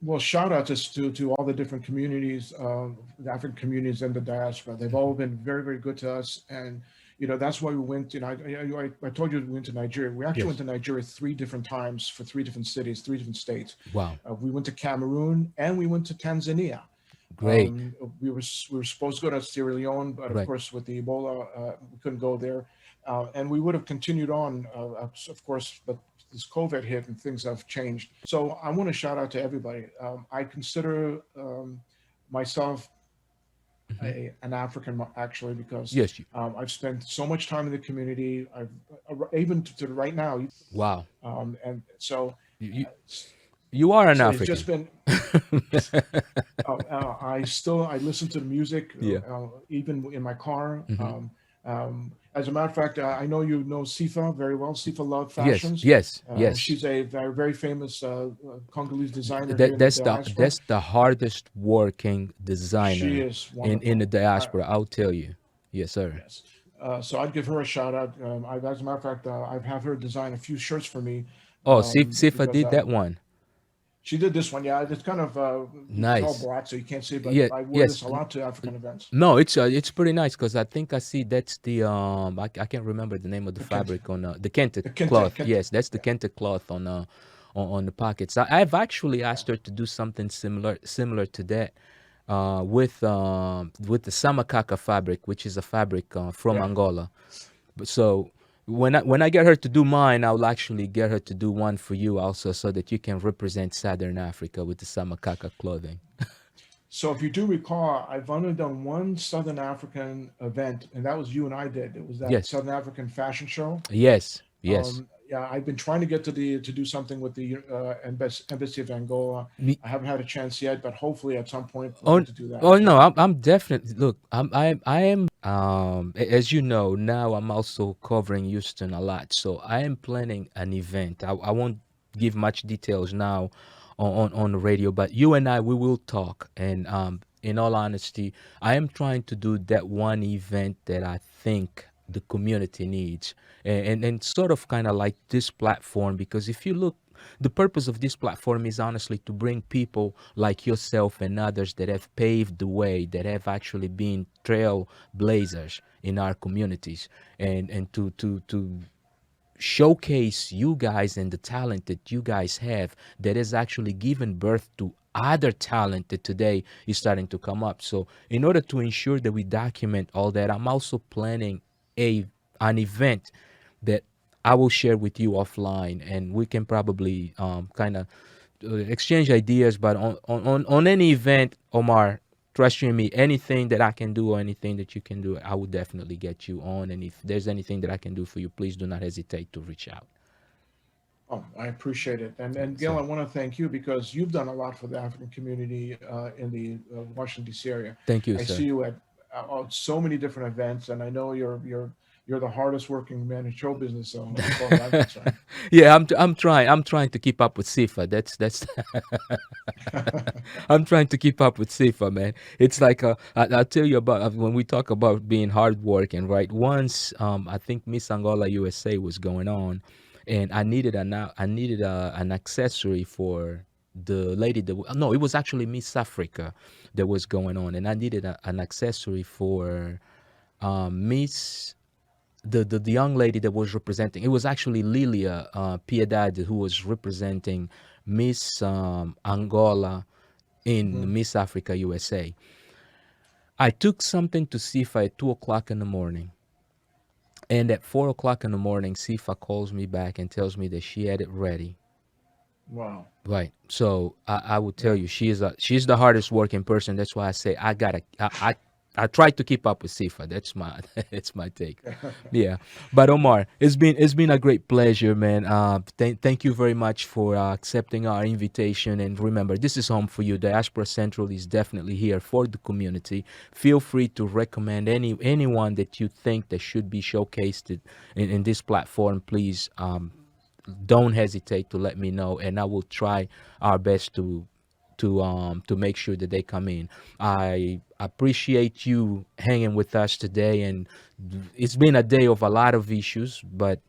Speaker 2: well, shout out to all the different communities, the African communities and the diaspora. They've all been very, very good to us, and that's why we went. I told you we went to Nigeria. We actually
Speaker 1: yes.
Speaker 2: went to Nigeria 3 different times for 3 different cities, 3 different states.
Speaker 1: Wow.
Speaker 2: We went to Cameroon and we went to Tanzania.
Speaker 1: Great.
Speaker 2: We were supposed to go to Sierra Leone, but of
Speaker 1: Right.
Speaker 2: course with the Ebola, we couldn't go there, and we would have continued on, of course, but this COVID hit and things have changed. So I want to shout out to everybody. I consider myself
Speaker 1: Hmm.
Speaker 2: an African actually because
Speaker 1: Yes.
Speaker 2: I've spent so much time in the community. I've even to right now,
Speaker 1: Wow.
Speaker 2: and so.
Speaker 1: You, you,
Speaker 2: Uh,
Speaker 1: you are an
Speaker 2: so it's just
Speaker 1: African.
Speaker 2: been I listen to the music
Speaker 1: Yeah.
Speaker 2: even in my car.
Speaker 1: Hmm.
Speaker 2: As a matter of fact, I know you know Sifa very well. Sifa Love
Speaker 1: Yes.
Speaker 2: Fashions.
Speaker 1: Yes. Yes.
Speaker 2: She's a very, very famous Congolese designer here
Speaker 1: That
Speaker 2: in the
Speaker 1: that's the
Speaker 2: diaspora.
Speaker 1: that's the hardest working
Speaker 2: She
Speaker 1: designer
Speaker 2: is
Speaker 1: in the
Speaker 2: wonderful.
Speaker 1: diaspora. I'll tell you. Yes, sir.
Speaker 2: Yes. So I'd give her a shout out. As a matter of fact, I've had her design a few shirts for me
Speaker 1: Oh, Sifa
Speaker 2: because
Speaker 1: did that one.
Speaker 2: she did this one. Yeah, it's kind of it's all
Speaker 1: Nice.
Speaker 2: black, so you can't see. But
Speaker 1: Yeah.
Speaker 2: I wear
Speaker 1: Yes.
Speaker 2: this a lot to African events.
Speaker 1: No, it's pretty nice because I think I see that's the I can't remember the name of the
Speaker 2: The kente,
Speaker 1: fabric on the kente
Speaker 2: the kente,
Speaker 1: cloth.
Speaker 2: kente.
Speaker 1: Yes, that's the
Speaker 2: Yeah.
Speaker 1: kente cloth on the pockets. I've actually asked her to do something similar to that with the samakaka fabric, which is a fabric from
Speaker 2: Yeah.
Speaker 1: Angola. But so when I get her to do mine, I'll actually get her to do one for you also, so that you can represent Southern Africa with the samakaka clothing.
Speaker 2: So if you do recall, I've only done one Southern African event, and that was you and I did. It was that
Speaker 1: Yes,
Speaker 2: Southern African fashion show.
Speaker 1: yes, yes.
Speaker 2: yeah, I've been trying to get to do something with the embassy of Angola.
Speaker 1: Me-
Speaker 2: I haven't had a chance yet, but hopefully at some point looking
Speaker 1: Oh,
Speaker 2: to do that
Speaker 1: oh
Speaker 2: as
Speaker 1: no,
Speaker 2: well.
Speaker 1: I'm definitely look. I am as you know now. I'm also covering Houston a lot, so I am planning an event. I won't give much details now on the radio, but you and I we will talk. And in all honesty, I am trying to do that one event that I think the community needs, and sort of kind of like this platform, because if you look, the purpose of this platform is honestly to bring people like yourself and others that have paved the way, that have actually been trailblazers in our communities, and to showcase you guys and the talent that you guys have that has actually given birth to other talent that today is starting to come up. So in order to ensure that we document all that, I'm also planning a an event that I will share with you offline, and we can probably kind of exchange ideas. But on any event, Omar, trust you in me, anything that I can do or anything that you can do, I will definitely get you on. And if there's anything that I can do for you, please do not hesitate to reach out.
Speaker 2: Oh, I appreciate it. And Gail,
Speaker 1: So
Speaker 2: I want to thank you because you've done a lot for the African community in the Washington D.C. area.
Speaker 1: thank you,
Speaker 2: I see
Speaker 1: sir.
Speaker 2: you at so many different events, and I know you're the hardest working man in show business. So as far as I'm concerned.
Speaker 1: Yeah, I'm trying to keep up with Sifa. That's I'm trying to keep up with Sifa, man. It's like I'll tell you about when we talk about being hardworking, right? Once I think Miss Angola USA was going on, and I needed an accessory for the lady that no, it was actually Miss Africa that was going on, and I needed an accessory for Miss the young lady that was representing. It was actually Lilia Piedad who was representing Miss Angola in
Speaker 2: Hmm.
Speaker 1: Miss Africa USA. I took something to Sifa at 2 o'clock in the morning, and at 4 o'clock in the morning, Sifa calls me back and tells me that she had it ready.
Speaker 2: Wow.
Speaker 1: Right. So I would tell
Speaker 2: Yeah.
Speaker 1: you she's the hardest working person. That's why I say I try to keep up with Sifa. That's my that's my take. Yeah. But Omar, it's been a great pleasure, man. Thank you very much for accepting our invitation. And remember, this is home for you. Diaspora Central is definitely here for the community. Feel free to recommend anyone that you think that should be showcased in this platform. Please don't hesitate to let me know, and I will try our best to make sure that they come in. I appreciate you hanging with us today, and it's been a day of a lot of issues, but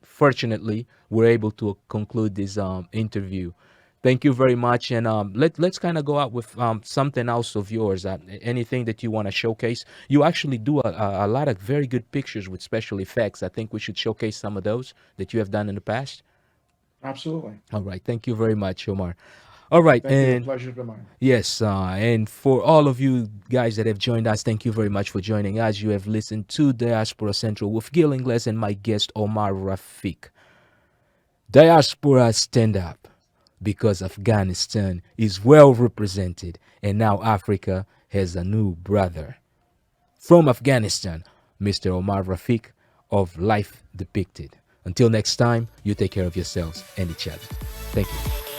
Speaker 1: fortunately we're able to conclude this interview. Thank you very much, and let's kind of go out with something else of yours. Anything that you want to showcase? You actually do a lot of very good pictures with special effects. I think we should showcase some of those that you have done in the past.
Speaker 2: Absolutely.
Speaker 1: All right, thank you very much, Omar. All right,
Speaker 2: Thank you. The
Speaker 1: and
Speaker 2: pleasure's been mine.
Speaker 1: yes, and for all of you guys that have joined us, thank you very much for joining us. You have listened to Diaspora Central with Gil Ingles and my guest Omar Rafik. Diaspora, stand up, because Afghanistan is well represented, and now Africa has a new brother. From Afghanistan, Mr. Omar Rafik of Life Depicted. Until next time, you take care of yourselves and each other. Thank you.